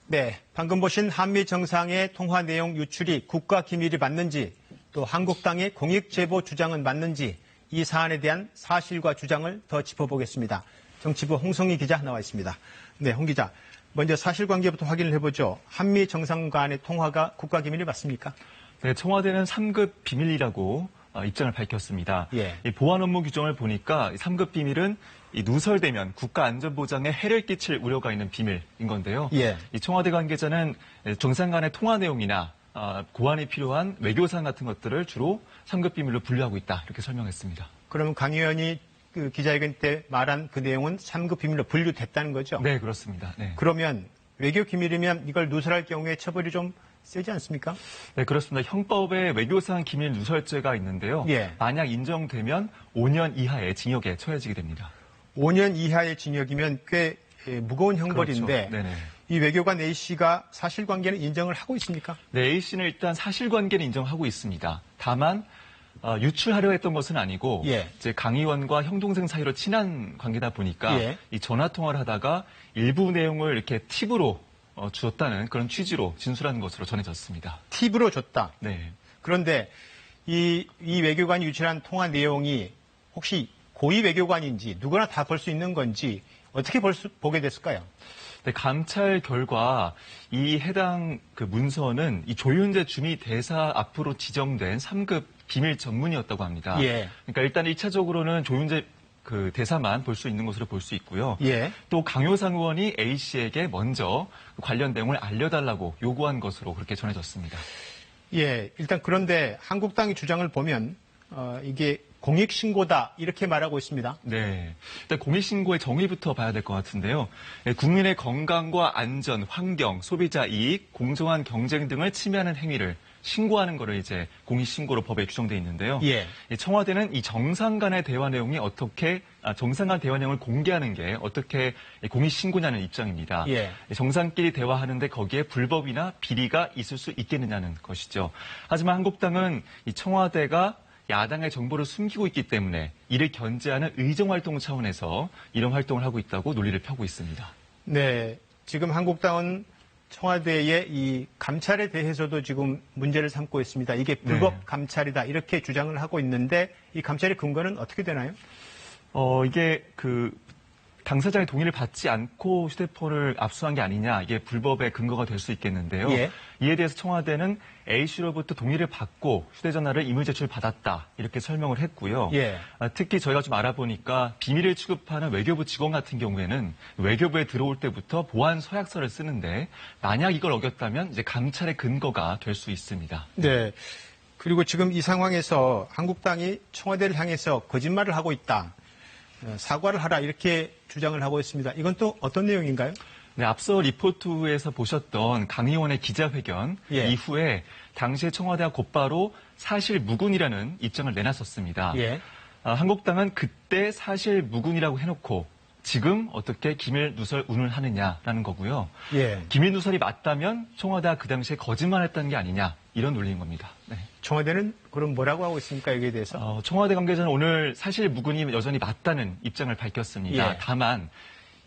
네, 방금 보신 한미 정상의 통화 내용 유출이 국가 기밀이 맞는지, 또 한국당의 공익 제보 주장은 맞는지 이 사안에 대한 사실과 주장을 더 짚어보겠습니다. 정치부 홍성희 기자 나와 있습니다. 네, 홍 기자. 먼저 사실관계부터 확인을 해보죠. 한미 정상 간의 통화가 국가 기밀이 맞습니까? 네, 청와대는 3급 비밀이라고 입장을 밝혔습니다. 예. 이 보안 업무 규정을 보니까 3급 비밀은 이 누설되면 국가 안전보장에 해를 끼칠 우려가 있는 비밀인 건데요. 예. 이 청와대 관계자는 정상 간의 통화 내용이나 보안이 필요한 외교사항 같은 것들을 주로 3급 비밀로 분류하고 있다. 이렇게 설명했습니다. 그러면 강 의원이 그 기자회견 때 말한 그 내용은 3급 비밀로 분류됐다는 거죠? 네, 그렇습니다. 네. 그러면 외교 기밀이면 이걸 누설할 경우에 처벌이 좀 세지 않습니까? 네, 그렇습니다. 형법에 외교사항 기밀 누설죄가 있는데요. 예. 만약 인정되면 5년 이하의 징역에 처해지게 됩니다. 5년 이하의 징역이면 꽤 무거운 형벌인데 그렇죠. 네네. 이 외교관 A씨가 사실관계는 인정을 하고 있습니까? 네, A씨는 일단 사실관계는 인정하고 있습니다. 다만 유출하려 했던 것은 아니고 예. 이제 강 의원과 형 동생 사이로 친한 관계다 보니까 예. 이 전화 통화를 하다가 일부 내용을 이렇게 팁으로 주었다는 그런 취지로 진술한 것으로 전해졌습니다. 팁으로 줬다. 네. 그런데 이 외교관이 유출한 통화 내용이 혹시 고위 외교관인지 누구나 다 볼 수 있는 건지 어떻게 보게 됐을까요? 네, 감찰 결과 이 해당 그 문서는 이 조윤재 주미 대사 앞으로 지정된 3급 비밀 전문이었다고 합니다. 예. 그러니까 일단 1차적으로는 조윤재 그 대사만 볼 수 있는 것으로 볼 수 있고요. 예. 또 강효상 의원이 A씨에게 먼저 관련 내용을 알려달라고 요구한 것으로 그렇게 전해졌습니다. 예. 일단 그런데 한국당의 주장을 보면 이게 공익신고다 이렇게 말하고 있습니다. 네. 일단 공익신고의 정의부터 봐야 될 것 같은데요. 국민의 건강과 안전, 환경, 소비자 이익, 공정한 경쟁 등을 침해하는 행위를 신고하는 거를 이제 공익신고로 법에 규정돼 있는데요. 예. 청와대는 이 정상 간의 대화 내용이 정상 간 대화 내용을 공개하는 게 어떻게 공익신고냐는 입장입니다. 예. 정상끼리 대화하는데 거기에 불법이나 비리가 있을 수 있겠느냐는 것이죠. 하지만 한국당은 이 청와대가 야당의 정보를 숨기고 있기 때문에 이를 견제하는 의정활동 차원에서 이런 활동을 하고 있다고 논리를 펴고 있습니다. 네. 지금 한국당은 청와대의 이 감찰에 대해서도 지금 문제를 삼고 있습니다. 이게 불법 네. 감찰이다 이렇게 주장을 하고 있는데 이 감찰의 근거는 어떻게 되나요? 이게 당사자의 동의를 받지 않고 휴대폰을 압수한 게 아니냐, 이게 불법의 근거가 될 수 있겠는데요. 예. 이에 대해서 청와대는 A씨로부터 동의를 받고 휴대전화를 이물 제출받았다 이렇게 설명을 했고요. 예. 특히 저희가 좀 알아보니까 비밀을 취급하는 외교부 직원 같은 경우에는 외교부에 들어올 때부터 보안 서약서를 쓰는데 만약 이걸 어겼다면 이제 감찰의 근거가 될 수 있습니다. 네. 그리고 지금 이 상황에서 한국당이 청와대를 향해서 거짓말을 하고 있다. 사과를 하라 이렇게 주장을 하고 있습니다. 이건 또 어떤 내용인가요? 네, 앞서 리포트에서 보셨던 강 의원의 기자회견 예. 이후에 당시에 청와대가 곧바로 사실 무근이라는 입장을 내놨었습니다. 예. 한국당은 그때 사실 무근이라고 해놓고 지금 어떻게 기밀 누설 운운을 하느냐라는 거고요. 예. 기밀 누설이 맞다면 청와대가 그 당시에 거짓말했다는 게 아니냐 이런 논리인 겁니다. 네. 청와대는 그럼 뭐라고 하고 있습니까? 여기에 대해서? 청와대 관계자는 오늘 사실 무근이 여전히 맞다는 입장을 밝혔습니다. 예. 다만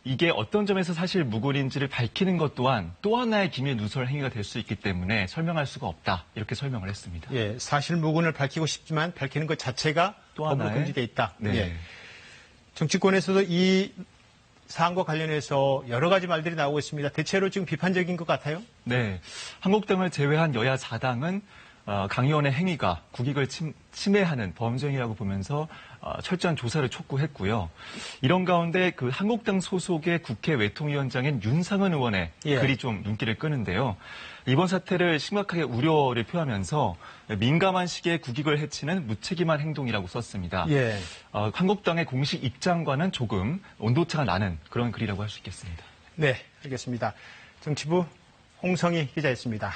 이게 어떤 점에서 사실 무근인지를 밝히는 것 또한 또 하나의 기밀 누설 행위가 될 수 있기 때문에 설명할 수가 없다. 이렇게 설명을 했습니다. 예. 사실 무근을 밝히고 싶지만 밝히는 것 자체가 또 법으로 하나의 금지돼 있다. 네. 예. 정치권에서도 이 사안과 관련해서 여러 가지 말들이 나오고 있습니다. 대체로 지금 비판적인 것 같아요. 네. 한국당을 제외한 여야 4당은 강 의원의 행위가 국익을 침해하는 범죄행위라고 보면서 철저한 조사를 촉구했고요. 이런 가운데 그 한국당 소속의 국회 외통위원장인 윤상은 의원의 예. 글이 좀 눈길을 끄는데요. 이번 사태를 심각하게 우려를 표하면서 민감한 시기에 국익을 해치는 무책임한 행동이라고 썼습니다. 예. 한국당의 공식 입장과는 조금 온도차가 나는 그런 글이라고 할 수 있겠습니다. 네, 알겠습니다. 정치부 홍성희 기자였습니다.